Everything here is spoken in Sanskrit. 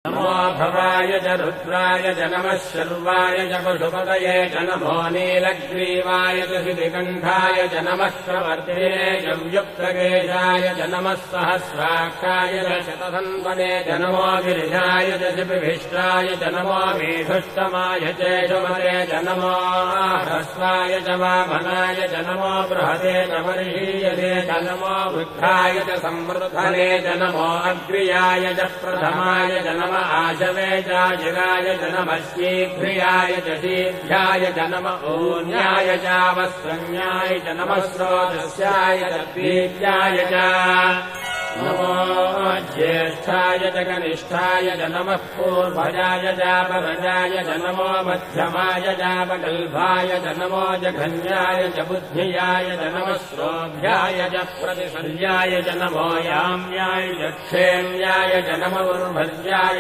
नमो भवाय च रुद्राय च नमः शर्वाय च पशुपतये च नमो नीलग्रीवाय च शितिकण्ठाय च नमः प्रवर्तिने च युक्तकेशाय च नमः सहस्राक्षाय च शतसन्वने च नमो गिरिजाय च शिपिभिष्टाय च नमो मेघुष्टमाय चेषुमते च नमो ह्रस्वाय च वामनाय च नमो बृहते च वर्षीयते च नमो वृद्धाय च संवृद्धने च नमो अग्र्याय च प्रथमाय च नमः आशवे चाजिराय च नमः शीघ्रियाय च शीघ्राय च नमः ऊन्याय चावस्रण्याय च नमः स्रोतस्याय च दीप्याय च नमो ज्येष्ठाय च कनिष्ठाय च नमः पूर्वजाय चापरजाय च नमो मध्यमाय चापगल्भाय च नमो जघन्याय च बुद्धियाय च नमः श्रोभ्याय च प्रतिशल्याय च नमो याम्याय च क्षेम्याय च नमो उर्भर्याय